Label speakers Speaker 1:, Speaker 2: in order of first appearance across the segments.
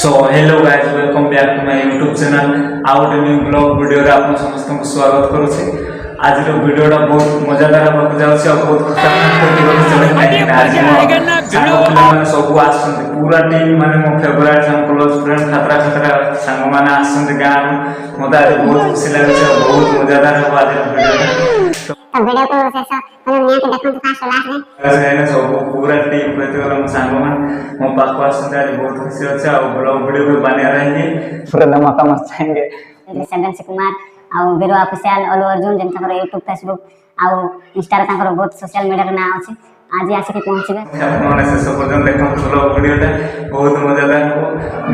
Speaker 1: So hello guys, welcome back to my YouTube channel. आउ गोटे new blog video रे आप समस्त को स्वागत करूछी। आज रो वीडियोटा बहुत मजादार होबा जाउछि और बहुत खतरनाक होबा चले नहीं। आज सांग माने सब आछन पूरा टीम माने मो फेवरेट हम क्लोज फ्रेंड खतरा खतरा संग माने आछन गान मते आज बहुत खुशी लागै छै, बहुत मजादार होबा आज वीडियोटा।
Speaker 2: वीडियो को शेष निया के देखन फास्ट लास्ट
Speaker 1: में सब पूरा टीम कहते गला सांग मान मो पाखो आछन आज बहुत खुशी अछि और ब्लॉग वीडियो को बने रहेंगे पूरा धमाका मचाएंगे।
Speaker 2: सेवन कुमार आउ वीरो ऑफिशियल अल्लू अर्जुन जेन तकर YouTube फेसबुक आउ इंस्टा तकर बहुत सोशल मीडिया के नाम अछि। आज आसी के पहुंचबे
Speaker 1: आपने से सब जन देखो ब्लॉग वीडियोटा बहुत मजादार हो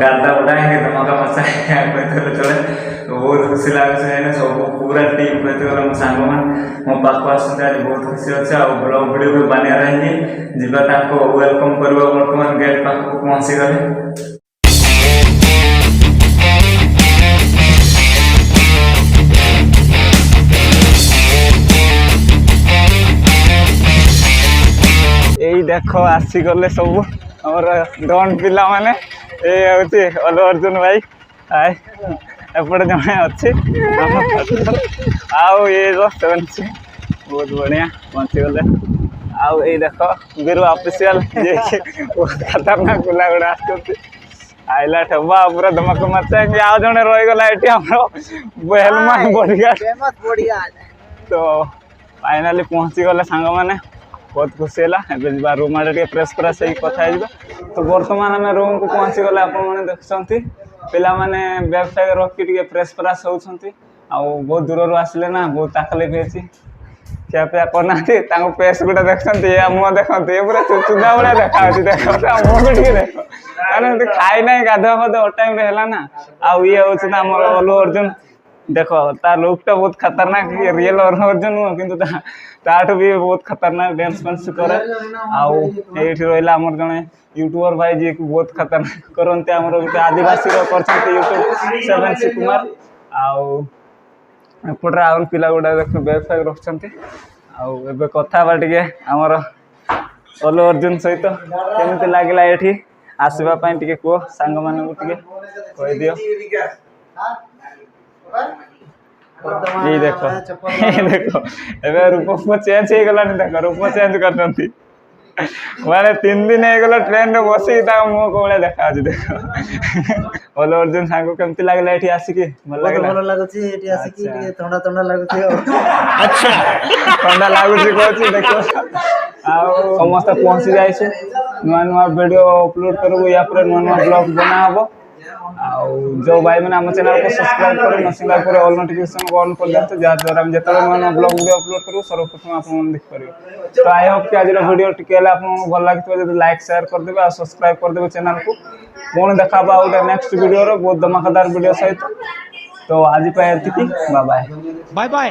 Speaker 1: गाता उड़ाएंगे धमाका मचाएंगे कहते चले बहुत खुशी लागे छै। सब पूरा टीम कहते गला सांग मान मो पाखो आछन आज बहुत खुशी अछि और ब्लॉग वीडियो को बने रहेंगे जिबा ताको वेलकम करबा वर्तमान गेट पाखो पहुंची गले। यही देख आसी गले सब आमर डन पिला माने ये अल्लू अर्जुन भाई आए एपटे जड़े अच्छे आउ ये बहुत बढ़िया पहुँची गले। आउ ये देख वीरू ऑफिशियल बहुत खतरनाक पिला गुड़ा आइला ठेबा पूरा धमाका मचाएंगे। आउ जड़े रहीगला ये बेहलमान बॉडीगार्ड तो फाइनाली पहुँची गले सांग मैंने बहुत खुशी है। रूम आड़े फ्रेश फ्रेश कथा तो बर्तमान आम रूम को पहुँची गले आप देखते पिला माने बैग फैग रखी फ्रेश फ्रेश होती बहुत दूर आसिले ना बहुत तकलीफ है खिया पिया करना पेस गुटा देखते मुँह देखते ये पूरा चुचुदा भाया देखा देख मुँह भी देख मैंने खाई ना गाधुआ फाधुआ टाइम है ना आउ ये हूँ अल्लू अर्जुन देख तार लुकटा बहुत खतरनाक रियल अल्लू अर्जुन नुह कि ताठू भी बहुत खतरनाक डांस फांस करे आउ ये रहा आमर जड़े यूट्यूबर भाई जी बहुत खतरनाक करते आदिवासी यूट्यूब सेवन कुमार आउ एपटे आउन पिला गुड़ा देख बैग फैग रखते आउ कथा आमर अल्लू अर्जुन सहित केमती लगिला ये आसवाई टे कह सांग मान कह दियो। ये देखो ए रूप चेंज हो गला देख रूप चेंज कर माने 3 दिन हो गला ट्रेन रे बसी मुँह को भाया देखा देख अल्लू अर्जुन सांग केमती लगला ये आसिकी भल लगला
Speaker 3: ठंडा ठंडा लगुची
Speaker 1: अच्छा ठंडा लगुची कहछि देखो समस्त पहुँची जाइए नुआ नुआ वीडियो अपलोड करूँ या नुआ नुआ ब्लॉग बना हम जो भाई मैंने आम चैनल को सब्सक्राइब करें नसीला ऑल नोटिफिकेशन को ऑन कर दिखाते जहाँद्वारा जिते नुआ ब्लॉग वीडियो अपलोड करूँ सर्वप्रथम आप देखिए। तो आई होप कि आज वीडियो टिके भल लगे लाइक शेयर करदे और सब्सक्राइब करदे चैनल को पुणी देखा गोटे नेक्स्ट वीडियो बहुत धमाकेदार वीडियो सहित। तो आज बाय बाय।